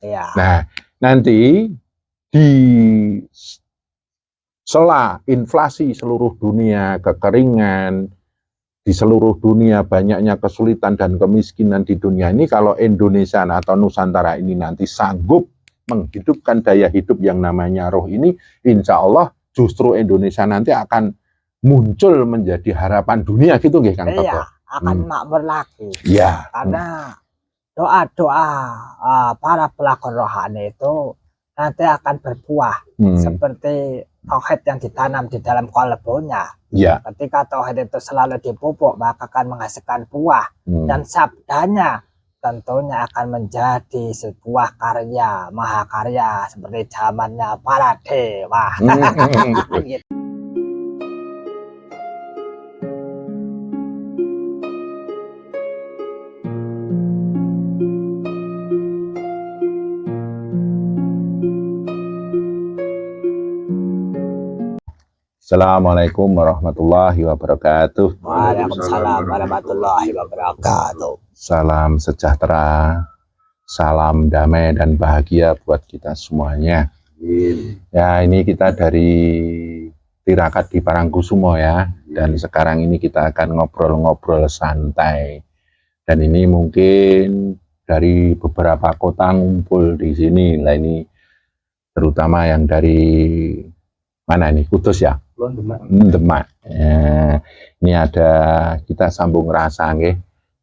Iya. Nah, nanti di sela inflasi seluruh dunia, kekeringan di seluruh dunia, banyaknya kesulitan dan kemiskinan di dunia ini, kalau Indonesia atau Nusantara ini nanti sanggup menghidupkan daya hidup yang namanya roh ini, insya Allah justru Indonesia nanti akan muncul menjadi harapan dunia gitu nggih Kang Toto. Iya, akan makmur lagi. Iya. Karena doa-doa para pelakon rohani itu nanti akan berbuah seperti tauhid yang ditanam di dalam kolbunya. Ya. Ketika tauhid itu selalu dipupuk, maka akan menghasilkan buah dan sabdanya tentunya akan menjadi sebuah karya mahakarya seperti zamannya para dewa. Gitu. Assalamualaikum warahmatullahi wabarakatuh. Waalaikumsalam warahmatullahi wabarakatuh. Salam sejahtera, salam damai dan bahagia buat kita semuanya. Ya, ini kita dari Tirakat di Parangkusumo ya. Dan sekarang ini kita akan ngobrol-ngobrol santai. Dan ini mungkin dari beberapa kota ngumpul di sini. Nah, ini terutama yang dari mana ini? Kudus ya? Demak. Ya, ini ada kita sambung rasa nggih.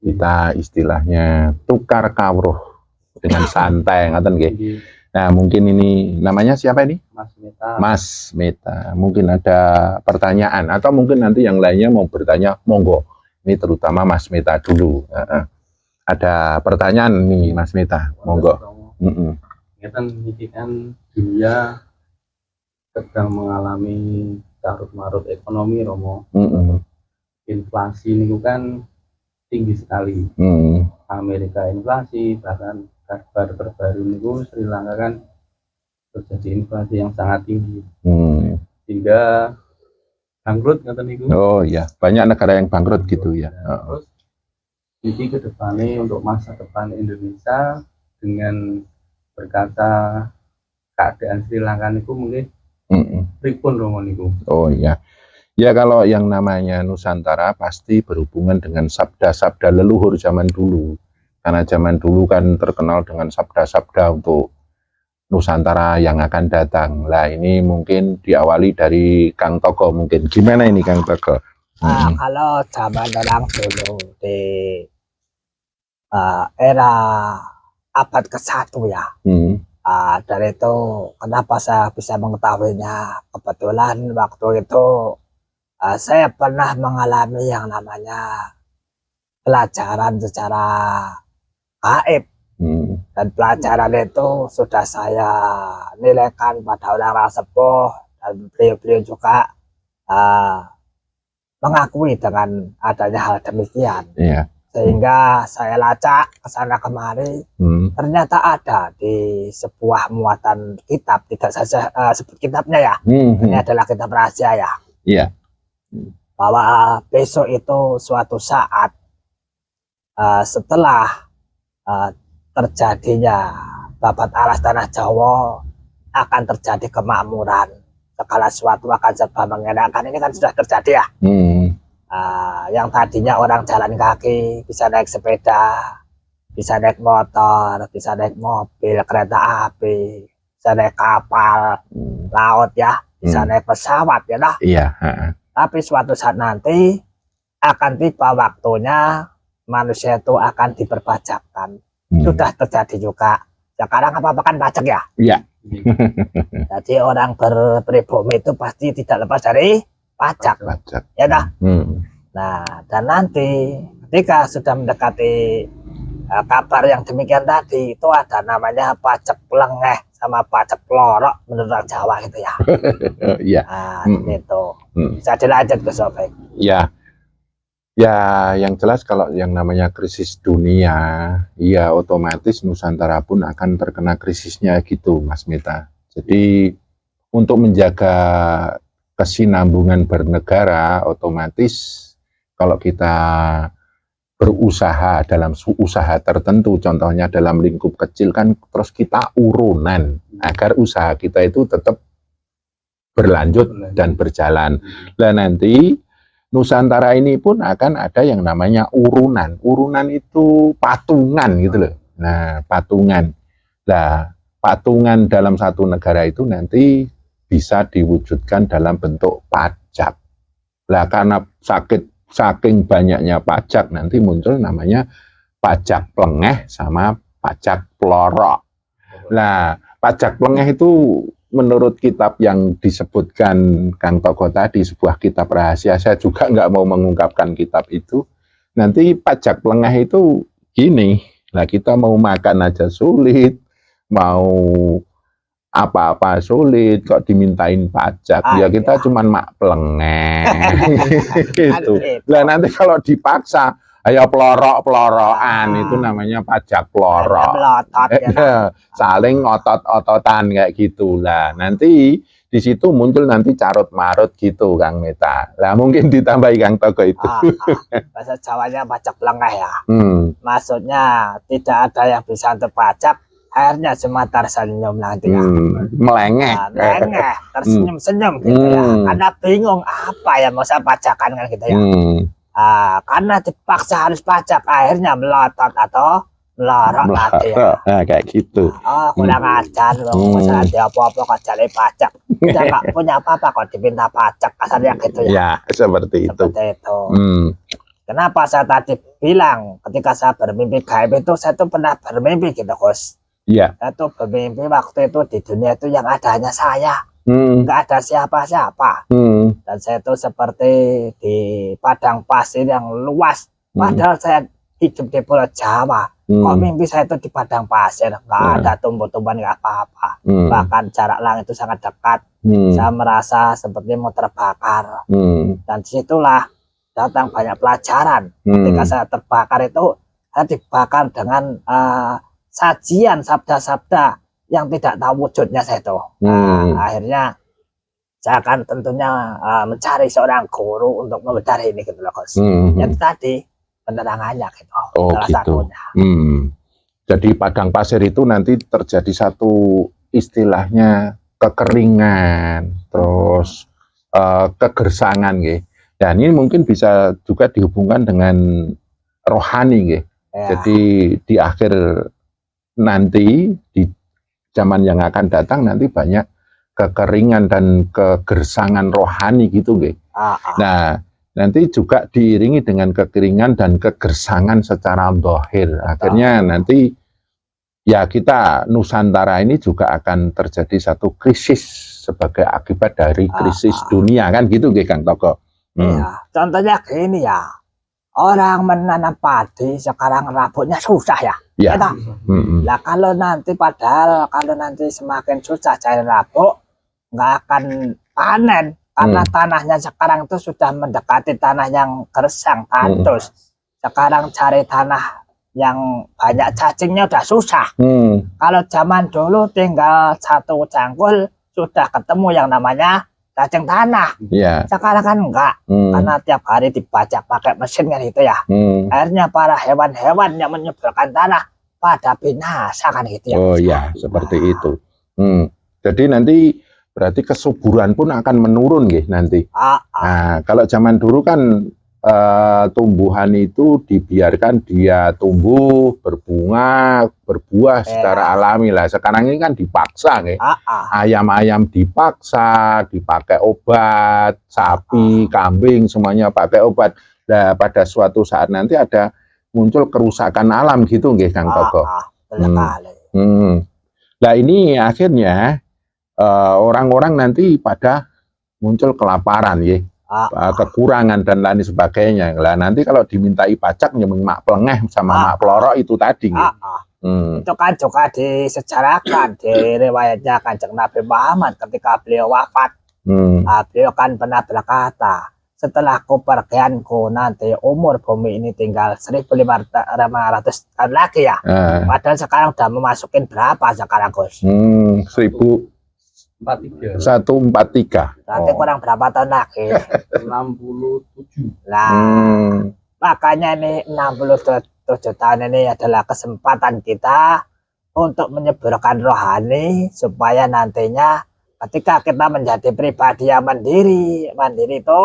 Kita istilahnya tukar kawruh dengan santai ngaten nggih. Nah, mungkin ini namanya siapa ini? Mas Meta. Mas Meta. Mungkin ada pertanyaan atau mungkin nanti yang lainnya mau bertanya, monggo. Ini terutama Mas Meta dulu. Ada pertanyaan nih Mas Meta, monggo. Kita kan dunia sedang mengalami carut-marut ekonomi, Romo. Inflasi ini kan tinggi sekali. Amerika inflasi, bahkan kabar terbaru niku Sri Lanka kan terjadi inflasi yang sangat tinggi. Sehingga bangkrut kata niku. Oh iya, banyak negara yang bangkrut gitu ya. Terus jadi ke depannya untuk masa depan Indonesia dengan berkata keadaan Sri Lanka niku mungkin pripun Romo niku. Oh iya. Ya kalau yang namanya Nusantara pasti berhubungan dengan sabda-sabda leluhur zaman dulu. Karena zaman dulu kan terkenal dengan sabda-sabda untuk Nusantara yang akan datang. Lah ini mungkin diawali dari Kang Togo mungkin. Gimana ini Kang Togo? Kalau zaman orang dulu di era abad ke-1 ya. Dari itu kenapa saya bisa mengetahuinya? Kebetulan waktu itu saya pernah mengalami yang namanya pelajaran secara gaib. Dan pelajaran itu sudah saya nilaikan pada orang sepuh dan beliau-beliau juga mengakui dengan adanya hal demikian. Sehingga saya lacak ke sana kemari, ternyata ada di sebuah muatan kitab, tidak saja sebut kitabnya ya. Ini adalah kitab rahasia ya. Bahwa besok itu suatu saat setelah terjadinya babat aras tanah Jawa akan terjadi kemakmuran, segala sesuatu akan serba mengenakan. Ini kan sudah terjadi ya. Yang tadinya orang jalan kaki bisa naik sepeda, bisa naik motor, bisa naik mobil, kereta api, bisa naik kapal laut ya, bisa naik pesawat ya lah. Tapi suatu saat nanti akan tiba waktunya manusia itu akan diperpajakkan. Sudah terjadi juga. Sekarang apa-apa kan pajak ya? Jadi orang berpribumi itu pasti tidak lepas dari pajak. Ya dah. Nah, dan nanti ketika sudah mendekati kabar yang demikian tadi, itu ada namanya pajak lengeh sama pajak pelorok menurut orang Jawa gitu ya. Gitu. Bisa dilanjut ke Sobek. Ya, yang jelas kalau yang namanya krisis dunia, ya otomatis Nusantara pun akan terkena krisisnya gitu, Mas Meta. Jadi untuk menjaga kesinambungan bernegara, otomatis kalau kita berusaha dalam usaha tertentu, contohnya dalam lingkup kecil kan, terus kita urunan agar usaha kita itu tetap berlanjut dan berjalan. Dan nanti Nusantara ini pun akan ada yang namanya urunan. Urunan itu patungan gitu loh. Nah, patungan. Nah, patungan dalam satu negara itu nanti bisa diwujudkan dalam bentuk pajak. Nah, karena saking banyaknya pajak nanti muncul namanya pajak plengeh sama pajak plorok. Nah, pajak plengeh itu menurut kitab yang disebutkan Kang Togo tadi, sebuah kitab rahasia, saya juga nggak mau mengungkapkan kitab itu. Nanti pajak plengeh itu gini, nah kita mau makan aja sulit, mau apa-apa sulit, kok dimintain pajak, ya kita cuman mak plengeh, gitu. Nah nanti kalau dipaksa, ayo pelorok-pelorokan, itu namanya pajak pelorok. Saling otot-ototan kayak gitulah. Nanti di situ muncul nanti carut marut gitu, Kang Meta. Lah mungkin ditambahi Kang Togo itu. Bahasa Jawanya pajak plengeh ya. Maksudnya tidak ada yang bisa terpajak, akhirnya cuma tersenyum nanti ya. Melengeh. Melengeh, tersenyum-senyum gitu ya. Karena bingung apa ya mau saya pajakan kan gitu ya. Karena dipaksa harus pajak, akhirnya melotot atau melorok tadi ya. Nah, kayak gitu. Kurang ajar loh, masalah dia apa-apa kok cari pajak. Udah nggak punya apa-apa kok diminta pajak, kasarnya gitu ya. Ya, seperti itu. Kenapa saya tadi bilang ketika saya bermimpi gaib itu, saya tuh pernah bermimpi gitu, Gus. Iya. Saya tuh bermimpi waktu itu di dunia itu yang ada hanya saya. Nggak ada siapa-siapa. Dan saya itu seperti di padang pasir yang luas. Padahal saya hidup di Pulau Jawa. Kok mimpi saya itu di padang pasir, nggak ada tumbuh-tumbuhan, nggak apa-apa. Bahkan jarak langit itu sangat dekat. Saya merasa seperti mau terbakar. Dan disitulah datang banyak pelajaran. Ketika saya terbakar itu, saya dibakar dengan sajian sabda-sabda yang tidak tahu wujudnya saya itu. Akhirnya saya akan tentunya mencari seorang guru untuk membedah ini gitu loh, Gus. Yang tadi penerangannya gitu. Salah gitu. Satunya. Jadi padang pasir itu nanti terjadi satu istilahnya kekeringan, terus kegersangan gitu. Dan ini mungkin bisa juga dihubungkan dengan rohani gitu. Jadi di akhir nanti di zaman yang akan datang nanti banyak kekeringan dan kegersangan rohani gitu gitu. Nah, nanti juga diiringi dengan kekeringan dan kegersangan secara zahir. Akhirnya nanti ya kita Nusantara ini juga akan terjadi satu krisis sebagai akibat dari krisis dunia kan gitu Kang Togo. Ya, contohnya gini ya. Orang menanam padi sekarang rabotnya susah ya. Ya. Nah kalau nanti kalau nanti semakin susah cari rabok, nggak akan panen karena tanahnya sekarang itu sudah mendekati tanah yang gersang, tandus. Sekarang cari tanah yang banyak cacingnya udah susah. Kalau zaman dulu tinggal satu cangkul sudah ketemu yang namanya cacing tanah. Sekarang kan enggak, karena tiap hari dibajak pakai mesin kan gitu ya. Akhirnya para hewan-hewan yang menyebalkan tanah pada binasa kan gitu ya. Oh ya, seperti itu. Jadi nanti berarti kesuburan pun akan menurun gitu nanti. Nah, kalau zaman dulu kan tumbuhan itu dibiarkan dia tumbuh, berbunga, berbuah secara alami lah. Sekarang ini kan dipaksa gitu. Ayam-ayam dipaksa, dipakai obat, sapi, kambing semuanya pakai obat. Nah, pada suatu saat nanti ada muncul kerusakan alam gitu nggih Kang Togo. Nah, ini akhirnya orang-orang nanti pada muncul kelaparan ya. Kekurangan dan lain sebagainya. Lah nanti kalau dimintai pajak nyemeng mak plengeh sama mak pelorok itu tadi. Itu kan juga disejarahkan di riwayatnya Kanjeng Nabi Muhammad ketika beliau wafat. Beliau kan pernah berkata, setelah kepergianku nanti umur bumi ini tinggal 1.500 tahun lagi ya. Padahal sekarang udah memasukin berapa sekarang Gus? 143. Nanti kurang berapa tahun lagi? 67. Nah, Makanya ini 67 tahun ini adalah kesempatan kita untuk menyebarkan rohani supaya nantinya ketika kita menjadi pribadi yang mandiri itu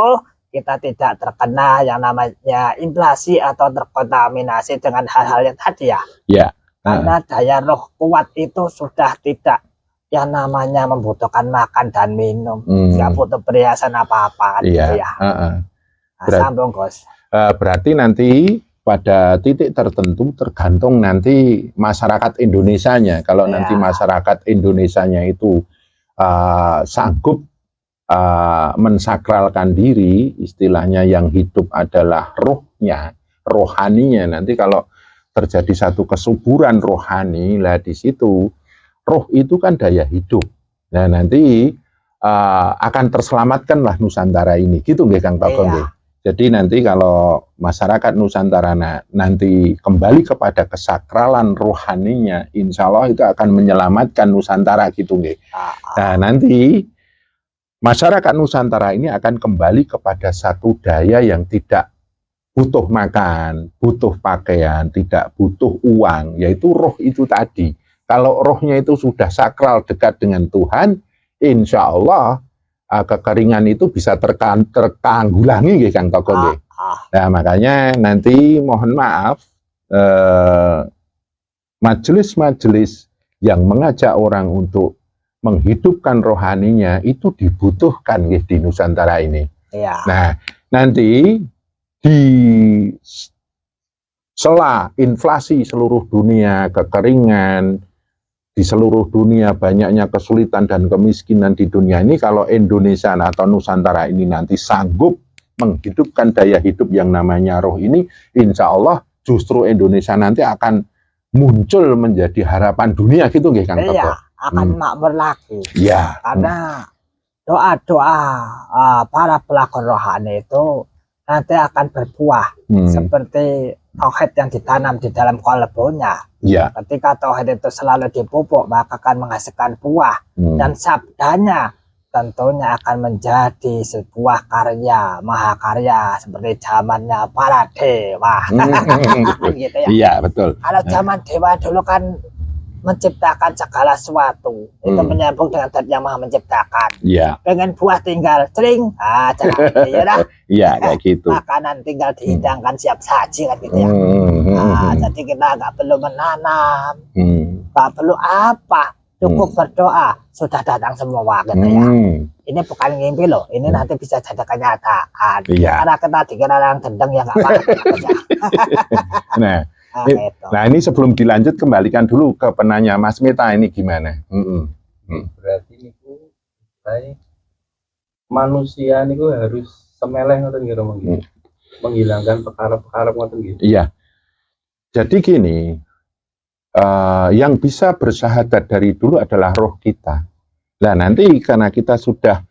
kita tidak terkena yang namanya inflasi atau terkontaminasi dengan hal-hal yang tadi ya. Ya. Karena daya roh kuat itu sudah tidak yang namanya membutuhkan makan dan minum, nggak butuh perhiasan apa-apa kan gitu ya. Sambung Gus. Berarti nanti pada titik tertentu tergantung nanti masyarakat Indonesianya. Kalau nanti masyarakat Indonesianya itu sanggup mensakralkan diri, istilahnya yang hidup adalah rohnya, rohaninya. Nanti kalau terjadi satu kesuburan rohani, lah di situ roh itu kan daya hidup. Nah nanti akan terselamatkanlah Nusantara ini, gitu nggih Kang Togong nggih. Jadi nanti kalau masyarakat Nusantara nanti kembali kepada kesakralan rohaninya, insya Allah itu akan menyelamatkan Nusantara gitu nggih. Nah nanti masyarakat Nusantara ini akan kembali kepada satu daya yang tidak butuh makan, butuh pakaian, tidak butuh uang, yaitu roh itu tadi. Kalau rohnya itu sudah sakral dekat dengan Tuhan, insya Allah kekeringan itu bisa tertanggulangi nggih Kang Togong nggih. Nah, makanya nanti mohon maaf majelis-majelis yang mengajak orang untuk menghidupkan rohaninya itu dibutuhkan nggih di Nusantara ini. Nah, nanti di sela inflasi seluruh dunia, kekeringan di seluruh dunia, banyaknya kesulitan dan kemiskinan di dunia ini, kalau Indonesia atau Nusantara ini nanti sanggup menghidupkan daya hidup yang namanya roh ini, insya Allah justru Indonesia nanti akan muncul menjadi harapan dunia gitu nggih Kang Togong? Iya, akan makmur lagi. Iya. Karena doa-doa para pelakon rohani itu nanti akan berbuah seperti tauhid yang ditanam di dalam kolbunya. Ya. Ketika tauhid itu selalu dipupuk, maka akan menghasilkan buah. Dan sabdanya tentunya akan menjadi sebuah karya, mahakarya seperti zamannya para dewa. Gitu ya. Iya, betul. Kalau zaman dewa dulu kan menciptakan segala sesuatu, itu menyambung dengan zat yang maha menciptakan. Iya. Pengen buah tinggal cering, ya dah. Iya, kayak gitu. Makanan tinggal dihidangkan siap saji kan gitu ya. Jadi kita nggak perlu menanam, nggak perlu apa, cukup berdoa sudah datang semua gitu ya. Ini bukan ngimpi loh, ini nanti bisa jadi kenyataan. Iya. Karena kita dikira orang gendeng ya nggak apa-apa. Nah ini sebelum dilanjut kembalikan dulu ke penanya Mas Meta ini gimana? Berarti ini manusia ini harus semeleh ngoten nggih Romo nggih. Menghilangkan perkara-perkara ngoten nggih. Iya. Jadi gini, yang bisa bersyahadat dari dulu adalah roh kita. Nah nanti karena kita sudah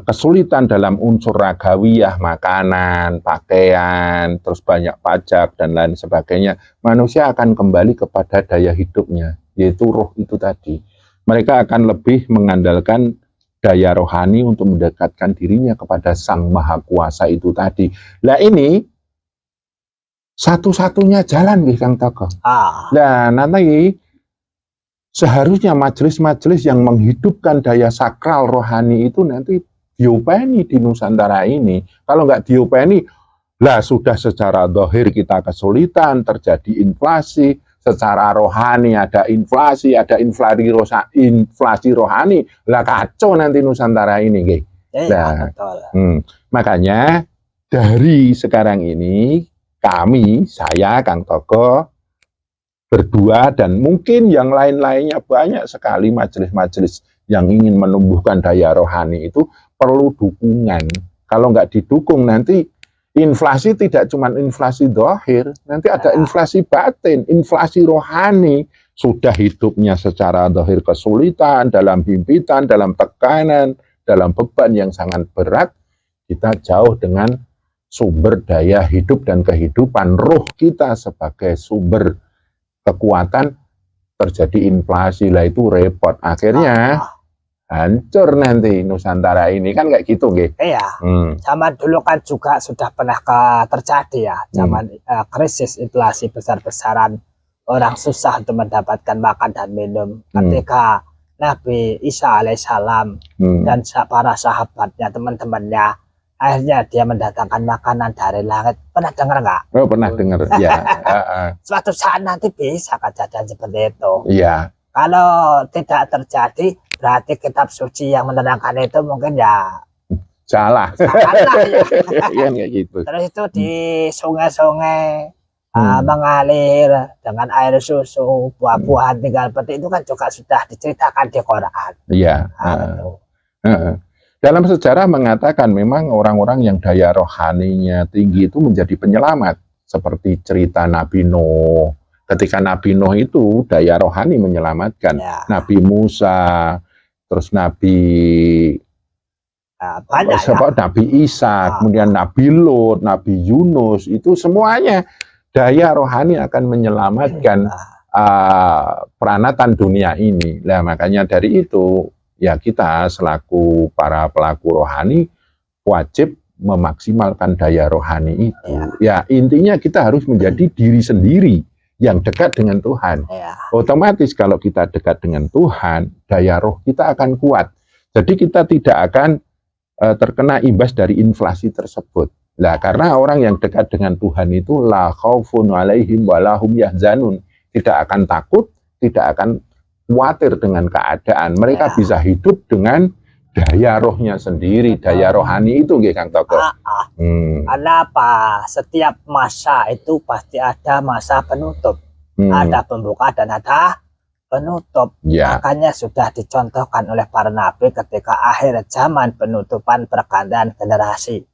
kesulitan dalam unsur ragawiyah, makanan, pakaian, terus banyak pajak dan lain sebagainya, manusia akan kembali kepada daya hidupnya, yaitu roh itu tadi. Mereka akan lebih mengandalkan daya rohani untuk mendekatkan dirinya kepada Sang Maha Kuasa itu tadi. Nah ini satu-satunya jalan nih Kang Togong. Nah nanti seharusnya majelis-majelis yang menghidupkan daya sakral rohani itu nanti diopeni di Nusantara ini. Kalau nggak diopeni, lah sudah secara zahir kita kesulitan, terjadi inflasi, secara rohani ada inflasi rohani, lah kacau nanti Nusantara ini. Nah, makanya dari sekarang ini kami, saya, Kang Togong, berdua dan mungkin yang lain-lainnya banyak sekali majelis-majelis yang ingin menumbuhkan daya rohani itu perlu dukungan. Kalau nggak didukung nanti inflasi tidak cuma inflasi zahir, nanti ada inflasi batin, inflasi rohani. Sudah hidupnya secara zahir kesulitan, dalam himpitan, dalam tekanan, dalam beban yang sangat berat, kita jauh dengan sumber daya hidup dan kehidupan roh kita sebagai sumber kekuatan, terjadi inflasi lah itu repot. Akhirnya hancur nanti Nusantara ini, kan kayak gitu nggih. Iya. Zaman dulu kan juga sudah pernah terjadi ya, zaman krisis inflasi besar-besaran, orang susah untuk mendapatkan makan dan minum. Ketika Nabi Isa alaihissalam dan para sahabatnya, teman-temannya, akhirnya dia mendatangkan makanan dari langit. Pernah dengar nggak? Oh, pernah dengar. Ya. Suatu saat nanti bisa kejadian seperti itu. Iya. Kalau tidak terjadi, berarti kitab suci yang menerangkan itu mungkin ya salah ya. Kan kayak gitu. Terus itu di sungai-sungai mengalir dengan air susu, buah-buahan tinggal petik, itu kan juga sudah diceritakan di Quran. Iya. Dalam sejarah mengatakan memang orang-orang yang daya rohaninya tinggi itu menjadi penyelamat, seperti cerita Nabi Nuh. Ketika Nabi Nuh itu daya rohani menyelamatkan, Nabi Musa, terus Nabi Nabi Isa, kemudian Nabi Lot, Nabi Yunus, itu semuanya daya rohani akan menyelamatkan peranatan dunia ini. Nah, makanya dari itu ya kita selaku para pelaku rohani wajib memaksimalkan daya rohani itu. Ya intinya kita harus menjadi diri sendiri yang dekat dengan Tuhan. Otomatis kalau kita dekat dengan Tuhan, daya roh kita akan kuat. Jadi kita tidak akan terkena imbas dari inflasi tersebut. Nah, karena orang yang dekat dengan Tuhan itu la khaufun alaihim wa lahum yahzanun, tidak akan takut, tidak akan khawatir dengan keadaan. Mereka bisa hidup dengan daya rohnya sendiri, daya rohani itu nggih Kang Toko. Karena apa? Setiap masa itu pasti ada masa penutup. Ada pembuka dan ada penutup. Makanya sudah dicontohkan oleh para nabi ketika akhir zaman penutupan pergantian generasi.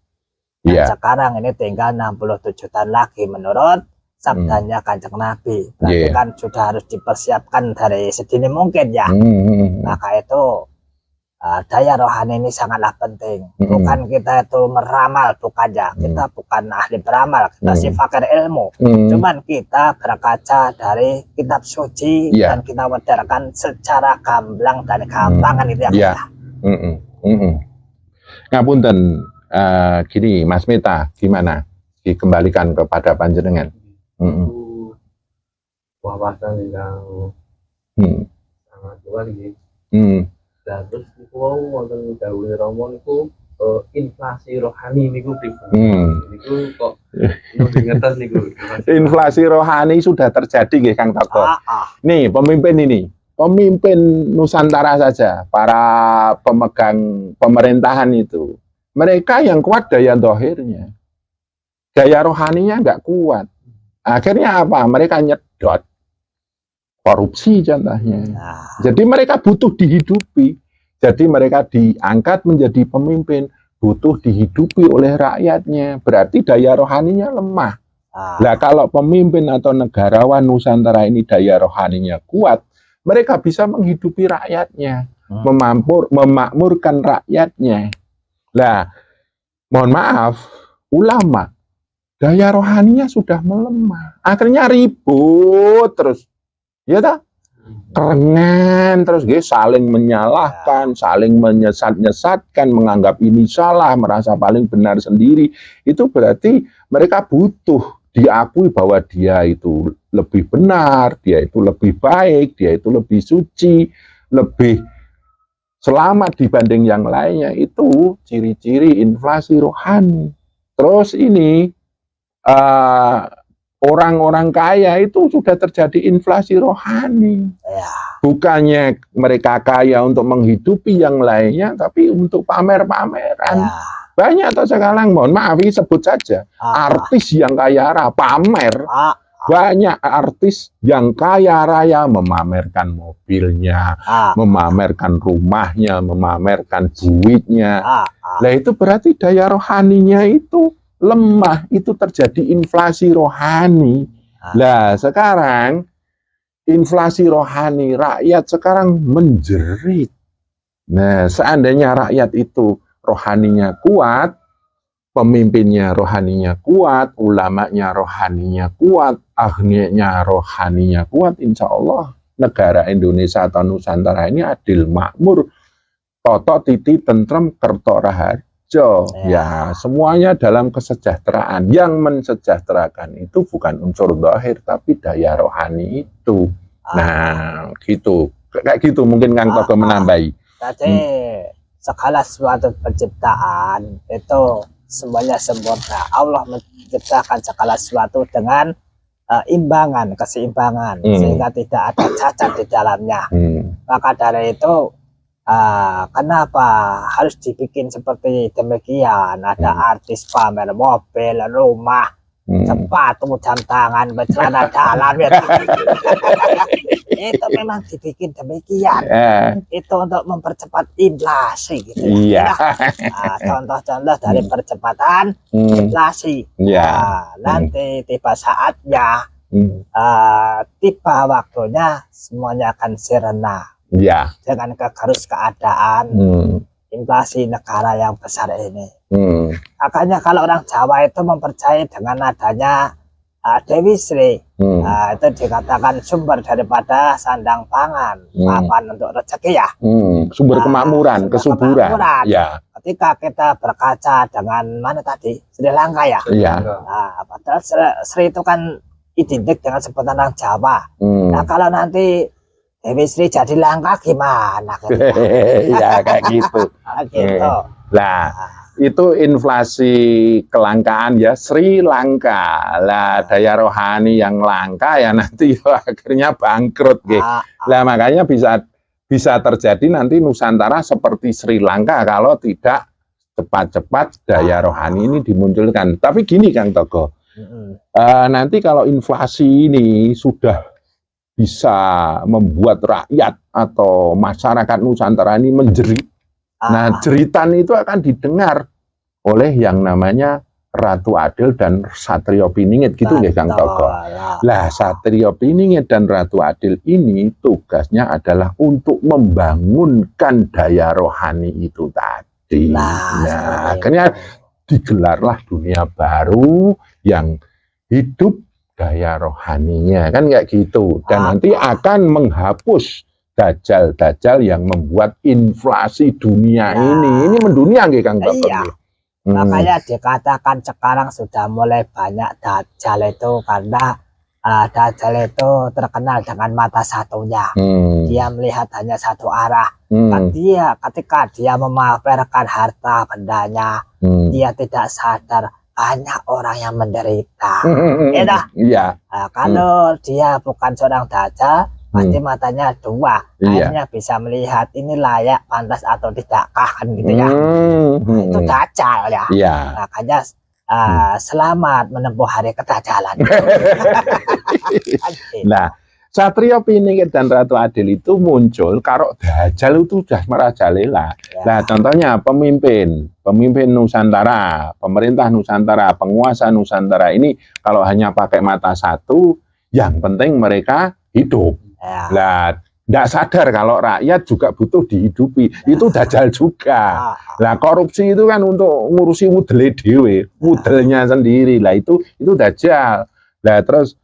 Dan sekarang ini tinggal 67 tahun lagi menurut sabdanya Kanjeng Nabi. Berarti kan sudah harus dipersiapkan dari sedini mungkin ya. Maka itu daya rohani ini sangatlah penting. Bukan kita itu meramal, bukan ya. Kita bukan ahli beramal, kita si fakir ilmu. Cuman kita berkaca dari kitab suci dan kita wajarkan secara gamblang dan gampangan itu ya. Ngapunten, gini Mas Meta, gimana? Dikembalikan kepada panjenengan. Wawasan yang sangat luar biasa. Nah, terus niku wonten dawuh Rama niku inflasi rohani niku pripun? Niku kok ngertos niku. Inflasi rohani sudah terjadi nggih Kang Toko. Nih, pemimpin Nusantara saja, para pemegang pemerintahan itu, mereka yang kuat daya zahirnya. Daya rohaninya nggak kuat. Akhirnya apa? Mereka nyedot. Korupsi contohnya. Jadi mereka butuh dihidupi. Jadi mereka diangkat menjadi pemimpin, butuh dihidupi oleh rakyatnya. Berarti daya rohaninya lemah. Nah, kalau pemimpin atau negarawan Nusantara ini daya rohaninya kuat, mereka bisa menghidupi rakyatnya, memakmurkan rakyatnya. Nah, mohon maaf, ulama daya rohaninya sudah melemah. Akhirnya ribut terus. Ya tak? Kerengan terus saling menyalahkan, saling menyesat-nyesatkan, menganggap ini salah, merasa paling benar sendiri. Itu berarti mereka butuh diakui bahwa dia itu lebih benar, dia itu lebih baik, dia itu lebih suci, lebih selamat dibanding yang lainnya. Itu ciri-ciri inflasi rohani. Terus ini orang-orang kaya itu sudah terjadi inflasi rohani. Bukannya mereka kaya untuk menghidupi yang lainnya, tapi untuk pamer-pameran. Banyak atau sekarang, mohon maaf, sebut saja. Artis yang kaya raya, pamer. Banyak artis yang kaya raya memamerkan mobilnya, memamerkan rumahnya, memamerkan duitnya. Nah itu berarti daya rohaninya itu lemah, itu terjadi inflasi rohani. Nah sekarang inflasi rohani, rakyat sekarang menjerit. Nah seandainya rakyat itu rohaninya kuat, pemimpinnya rohaninya kuat, ulamanya rohaninya kuat, akhirnya rohaninya kuat, insya Allah negara Indonesia atau Nusantara ini adil, makmur, Toto titi tentrem kerto raharjo. Ya, semuanya dalam kesejahteraan. Yang mensejahterakan itu bukan unsur zahir, tapi daya rohani itu. Nah, gitu. Kayak gitu mungkin Kang Togo menambahi. Jadi segala sesuatu penciptaan itu semuanya sempurna. Allah menciptakan segala sesuatu dengan imbangan, keseimbangan, sehingga tidak ada cacat di dalamnya. Maka dari itu kenapa harus dibikin seperti demikian? Ada artis pamer mobil, rumah, sepatu, jam tangan, celana dalam ya. Itu memang dibikin demikian. Itu untuk mempercepat inflasi gitu. Iya. Contoh-contoh dari percepatan inflasi. Nanti tiba saatnya, tiba waktunya semuanya akan sirna. Dengan kegerus keadaan inflasi negara yang besar ini. Makanya kalau orang Jawa itu mempercayai dengan adanya Dewi Sri, itu dikatakan sumber daripada sandang pangan, papan untuk rezeki ya. Sumber kemakmuran, kesuburan. Ya. Ketika kita berkaca dengan mana tadi, Sri Lanka ya. Padahal Sri itu kan identik dengan sebutan orang Jawa. Nah kalau nanti Dewi Sri jadi langka gimana? Ya kayak gitu. Gitu. Nah, itu inflasi kelangkaan ya Sri Lanka. Lah daya rohani yang langka ya nanti akhirnya bangkrut gitu. Lah makanya bisa terjadi nanti Nusantara seperti Sri Lanka kalau tidak cepat-cepat daya rohani ini dimunculkan. Tapi gini Kang Togo, nanti kalau inflasi ini sudah bisa membuat rakyat atau masyarakat Nusantara ini menjerit. Nah, jeritan itu akan didengar oleh yang namanya Ratu Adil dan Satrio Piningit gitu ya Kang Togo. Lah, Satrio Piningit dan Ratu Adil ini tugasnya adalah untuk membangunkan daya rohani itu tadi. Nah, akhirnya digelarlah dunia baru yang hidup daya rohaninya kan kayak gitu, dan nanti akan menghapus dajjal-dajjal yang membuat inflasi dunia ini mendunia nggih Kang Togo. Makanya dikatakan sekarang sudah mulai banyak dajjal itu karena dajjal itu terkenal dengan mata satunya. Dia melihat hanya satu arah. Dia ketika dia memamerkan harta bendanya, dia tidak sadar banyak orang yang menderita. Kalau dia bukan seorang dajjal, pasti matanya dua, akhirnya bisa melihat ini layak, pantas atau tidakkah kan gitu ya. Itu dajjal ya. Makanya selamat menempuh hari kedajalan. Nah, Satrio Piningit dan Ratu Adil itu muncul kalau dajjal itu sudah merajalela. Nah, contohnya pemimpin Nusantara, pemerintah Nusantara, penguasa Nusantara ini kalau hanya pakai mata satu, yang penting mereka hidup. Nah, tidak sadar kalau rakyat juga butuh dihidupi. Itu dajjal juga. Nah, korupsi itu kan untuk ngurusi wudele dewe, wudelnya sendiri. Lah itu dajjal. Nah, terus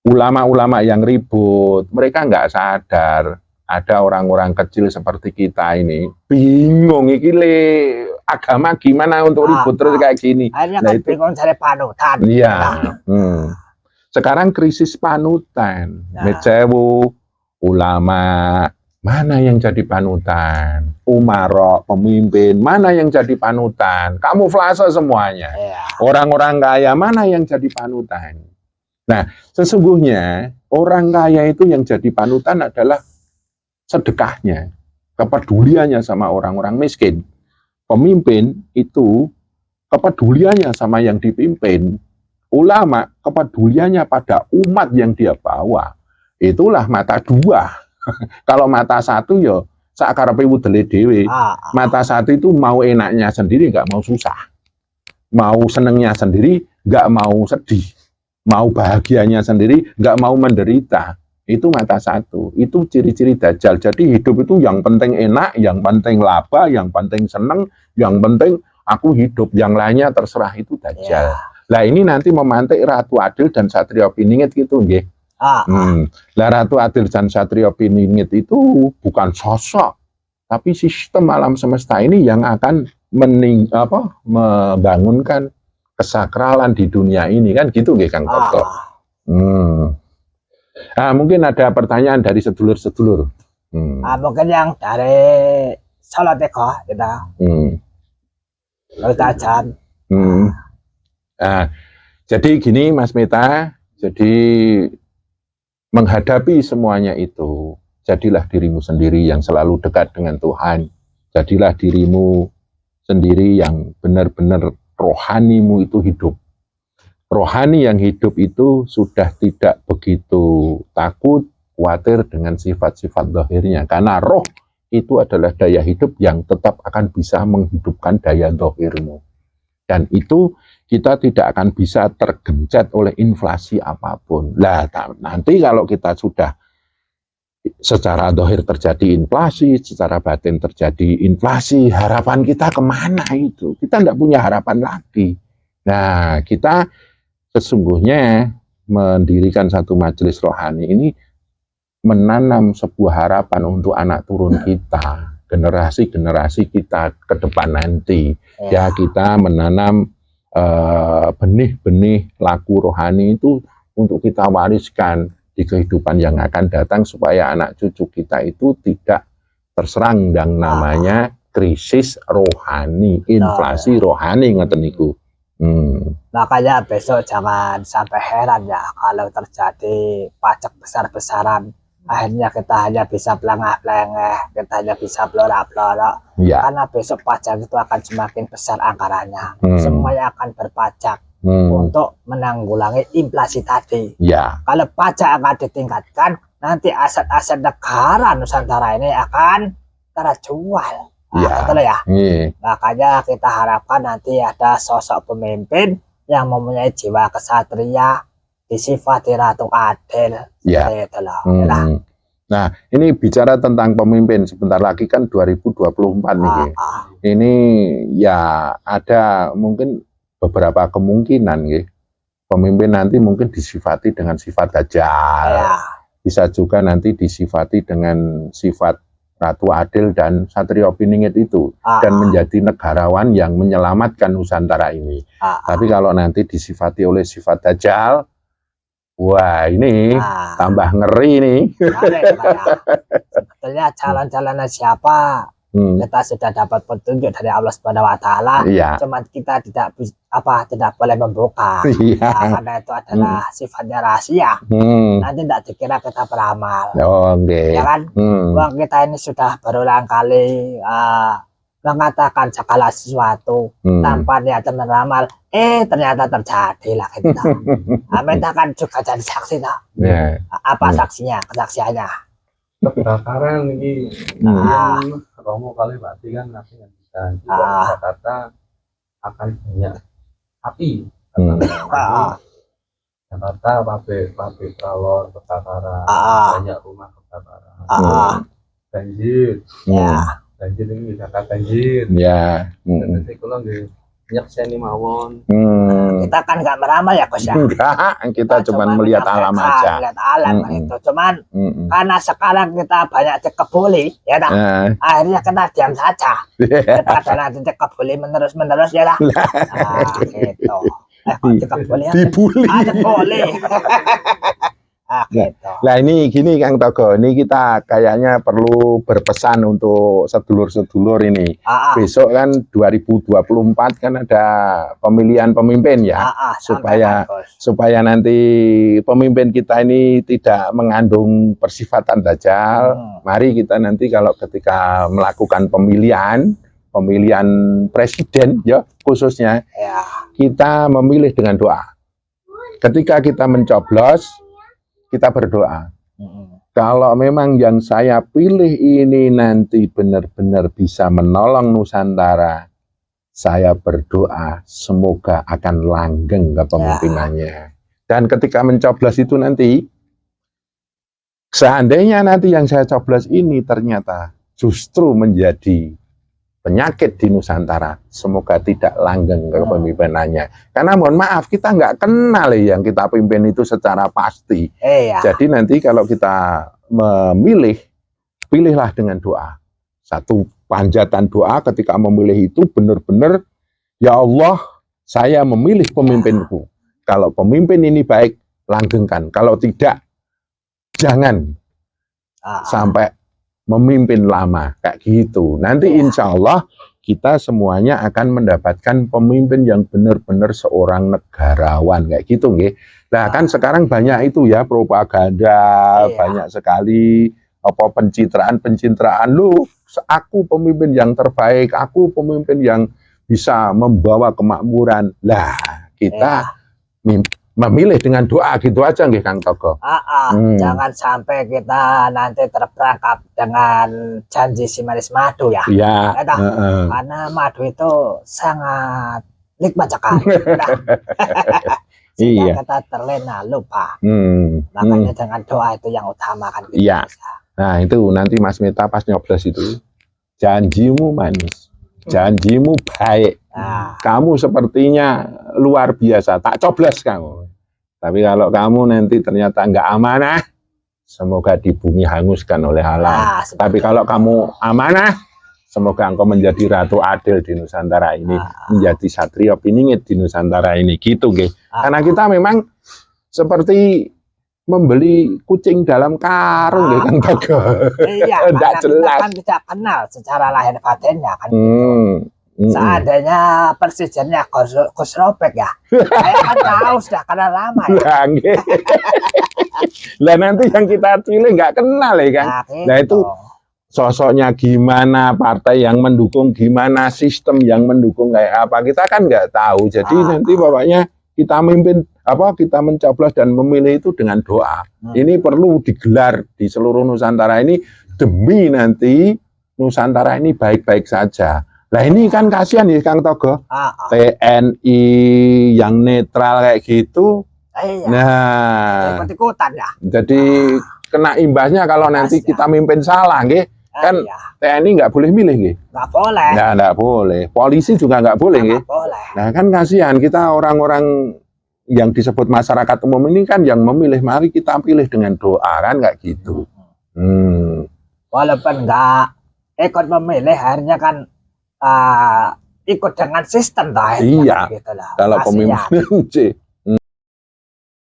ulama-ulama yang ribut, mereka nggak sadar ada orang-orang kecil seperti kita ini bingung iki agama gimana untuk ribut terus kayak gini. Akhirnya kan itu bingung cari panutan. Iya. Sekarang krisis panutan. Mecewu ulama mana yang jadi panutan? Umaro pemimpin mana yang jadi panutan? Kamuflase semuanya. Orang-orang kaya mana yang jadi panutan? Nah, sesungguhnya orang kaya itu yang jadi panutan adalah sedekahnya, kepeduliannya sama orang-orang miskin. Pemimpin itu kepeduliannya sama yang dipimpin. Ulama kepeduliannya pada umat yang dia bawa. Itulah mata dua. Kalau mata satu ya sakarepe wudele dhewe. Mata satu itu mau enaknya sendiri, nggak mau susah. Mau senengnya sendiri, nggak mau sedih. Mau bahagianya sendiri, nggak mau menderita. Itu mata satu. Itu ciri-ciri dajjal. Jadi hidup itu yang penting enak, yang penting laba, yang penting seneng, yang penting aku hidup. Yang lainnya terserah, itu dajjal. Lah ini nanti memantik Ratu Adil dan Satrio Piningit gitu, nggih. Lah Ratu Adil dan Satrio Piningit itu bukan sosok tapi sistem alam semesta ini yang akan membangunkan kesakralan di dunia ini, kan gitu nggih Kang Toto. Nah, mungkin ada pertanyaan dari sedulur-sedulur. Mungkin yang dari Solo Teko, gitu. Jajan. Nah, jadi gini Mas Meta, jadi menghadapi semuanya itu, jadilah dirimu sendiri yang selalu dekat dengan Tuhan. Jadilah dirimu sendiri yang benar-benar rohanimu itu hidup. Rohani yang hidup itu sudah tidak begitu takut, khawatir dengan sifat-sifat zahirnya. Karena roh itu adalah daya hidup yang tetap akan bisa menghidupkan daya zahirmu. Dan itu kita tidak akan bisa tergencet oleh inflasi apapun. Lah, nanti kalau kita sudah secara zahir terjadi inflasi, secara batin terjadi inflasi, harapan kita kemana itu? Kita tidak punya harapan lagi. Nah, kita sesungguhnya mendirikan satu majelis rohani ini menanam sebuah harapan untuk anak turun kita, generasi-generasi kita ke depan nanti. Ya, kita menanam benih-benih laku rohani itu untuk kita wariskan di kehidupan yang akan datang supaya anak cucu kita itu tidak terserang yang namanya krisis rohani, inflasi rohani ngoten niku. Makanya besok jangan sampai heran ya kalau terjadi pajak besar-besaran. Akhirnya kita hanya bisa pelengah-pelengah, kita hanya bisa pelora-pelora. Ya. Karena besok pajak itu akan semakin besar anggarannya. Semuanya akan berpajak untuk menanggulangi inflasi tadi. Ya. Kalau pajak akan ditingkatkan, nanti aset-aset negara Nusantara ini akan terjual. Ya. Betul ya? Makanya kita harapkan nanti ada sosok pemimpin yang mempunyai jiwa kesatria, disifati ratu adil. Ya. Nah, ini bicara tentang pemimpin, sebentar lagi kan 2024 nih. Ini ya ada mungkin beberapa kemungkinan nih. Pemimpin nanti mungkin disifati dengan sifat dajjal. Bisa juga nanti disifati dengan sifat ratu adil dan satrio piningit itu, dan menjadi negarawan yang menyelamatkan Nusantara ini. Tapi kalau nanti disifati oleh sifat dajjal, wah ini tambah ngeri nih. Sebetulnya jalan-jalannya siapa? Kita sudah dapat petunjuk dari Allah Subhanahu wa taala. Cuman kita tidak boleh membuka. Karena itu adalah sifatnya rahasia. Nanti tidak dikira kita beramal. Ya kan? Wong kita ini sudah berulang kali mengatakan segala sesuatu tanpa niatan beramal. Ternyata terjadi lah kita. Kita kan juga jadi saksi lah. Apa saksinya? Kesaksiannya? Kebakaran ini Romo kali berarti kan nanti nggak bisa di Jakarta akan banyak api. Jakarta pabrik peralon kebakaran, banyak rumah kebakaran, banjir, banjir ini Jakarta banjir. Dan nanti kalau nyakseni mawon. Kita kan nggak meramal ya Gus ya. Enggak, kita cuma melihat alam aja. Melihat alam itu. Cuman karena sekarang kita banyak dikebuli, ya dah. Akhirnya kita diam saja. Kita adalah dikebuli menerus ya dah. Gitu. Dikebuli. Dibully. Dibully. Gitu. Nah ini gini Kang Togo, ini kita kayaknya perlu berpesan untuk sedulur-sedulur ini. Besok kan 2024 kan ada pemilihan pemimpin ya, supaya nanti pemimpin kita ini tidak mengandung persifatan dajjal. Mari kita nanti kalau ketika melakukan pemilihan presiden ya khususnya, kita memilih dengan doa. Ketika kita mencoblos, kita berdoa. Kalau memang yang saya pilih ini nanti benar-benar bisa menolong Nusantara, saya berdoa semoga akan langgeng kepemimpinannya. Dan ketika mencoblos itu nanti, seandainya nanti yang saya coblos ini ternyata justru menjadi penyakit di Nusantara, semoga tidak langgeng kepemimpinannya. Karena mohon maaf, kita nggak kenal yang kita pimpin itu secara pasti. Jadi nanti kalau kita memilih, pilihlah dengan doa. Satu panjatan doa ketika memilih itu benar-benar, ya Allah, saya memilih pemimpinku. Kalau pemimpin ini baik, langgengkan. Kalau tidak, jangan sampai memimpin lama. Kayak gitu. Nanti insya Allah kita semuanya akan mendapatkan pemimpin yang benar-benar seorang negarawan. Kayak gitu, nggih. Nah, kan sekarang banyak itu ya, propaganda, banyak sekali apa pencitraan lu, aku pemimpin yang terbaik, aku pemimpin yang bisa membawa kemakmuran. Lah, kita memilih dengan doa gitu aja nggih Kang Togo. Jangan sampai kita nanti terperangkap dengan janji si manis madu ya. Iya. Karena madu itu sangat nikmat sekali. Iya. Kita terlena lupa. Makanya dengan doa itu yang utama kan. Iya. Nah itu nanti Mas Meta pas nyoblos itu, janjimu manis, janjimu baik. Kamu sepertinya luar biasa, tak coblos kamu. Tapi kalau kamu nanti ternyata nggak amanah, semoga di bumi hanguskan oleh Allah. Tapi kalau kamu amanah, semoga engkau menjadi ratu adil di Nusantara ini, menjadi satria piningit di Nusantara ini, gitu nggih. Karena kita memang seperti membeli kucing dalam karung nggih Kang Togo. Iya, tidak jelas. Kita kan tidak kenal secara lahir batinnya kan. Seandainya presidennya Gus Robek ya, saya kan tahu sudah kenal lama ya. Lah nanti yang kita pilih nggak kenal ya kan. Nah itu sosoknya gimana, partai yang mendukung gimana, sistem yang mendukung kayak apa, kita kan nggak tahu. Jadi nanti pokoknya kita kita mencoblos dan memilih itu dengan doa. Ini perlu digelar di seluruh Nusantara ini demi nanti Nusantara ini baik-baik saja. Nah ini kan kasihan ya Kang Togo, TNI yang netral kayak gitu. Nah, ikut-ikutan ya. Jadi kena imbasnya kalau nanti kita mimpin salah, nggih. Kan TNI nggak boleh milih, nggih. Nggak boleh. Nah, nggak boleh. Polisi juga nggak boleh, nggih. Nah, kan kasihan kita orang-orang yang disebut masyarakat umum ini kan yang memilih, mari kita pilih dengan doa kan kayak gitu. Walaupun nggak ikut memilih, akhirnya kan ikut dengan sistem dah. Iya. Gitu lah. Kalau pemimpin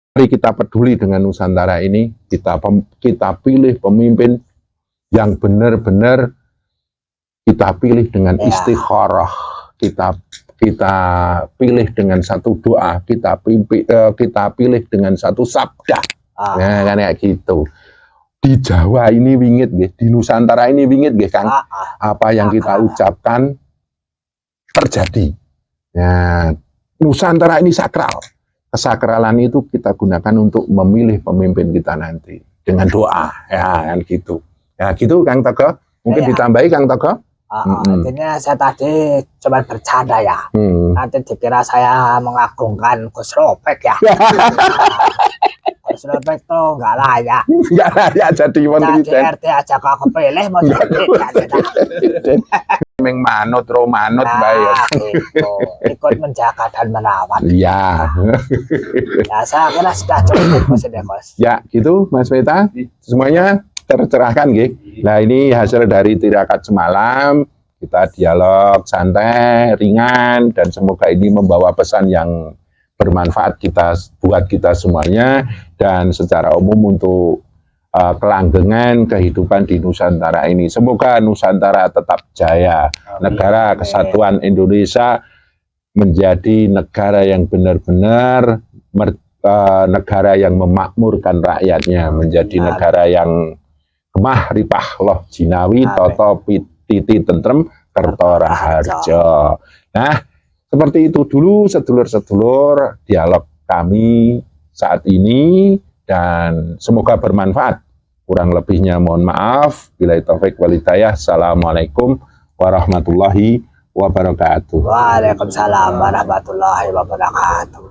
mari kita peduli dengan Nusantara ini, kita pilih pemimpin yang benar-benar kita pilih dengan istikharah, kita pilih dengan satu doa, kita pilih dengan satu sabda. Nah, kan kayak gitu. Di Jawa ini wingit nggih, di Nusantara ini wingit nggih Kang. Apa yang kita ucapkan terjadi. Nah, Nusantara ini sakral. Kesakralan itu kita gunakan untuk memilih pemimpin kita nanti dengan doa, ya kan gitu. Ya gitu Kang Togo. Mungkin ditambahi Kang Togo. Artinya saya tadi cuma bercanda ya. Nanti dikira saya mengagungkan Gus Robek ya. Gus Robek tuh nggak layak. Nggak layak jadi presiden. RT aja kok kepilih mau jadi. Meng manut romanut bayar. Ikut menjaga dan merawat. Iya. Nah, saya kira sudah cukup Mas. Ya, gitu Mas Meta. Semuanya tercerahkan nggih. Nah, ini hasil dari tirakat semalam. Kita dialog santai, ringan, dan semoga ini membawa pesan yang bermanfaat buat kita semuanya dan secara umum untuk kelanggengan kehidupan di Nusantara ini. Semoga Nusantara tetap jaya. Negara Kesatuan Indonesia menjadi negara yang benar-benar negara yang memakmurkan rakyatnya, menjadi negara yang kemah ripah loh jinawi toto titi tentrem kerto raharjo. Nah, seperti itu dulu sedulur-sedulur dialog kami saat ini. Dan semoga bermanfaat. Kurang lebihnya mohon maaf. Billahi taufik wal hidayah. Assalamualaikum warahmatullahi wabarakatuh. Waalaikumsalam warahmatullahi wabarakatuh.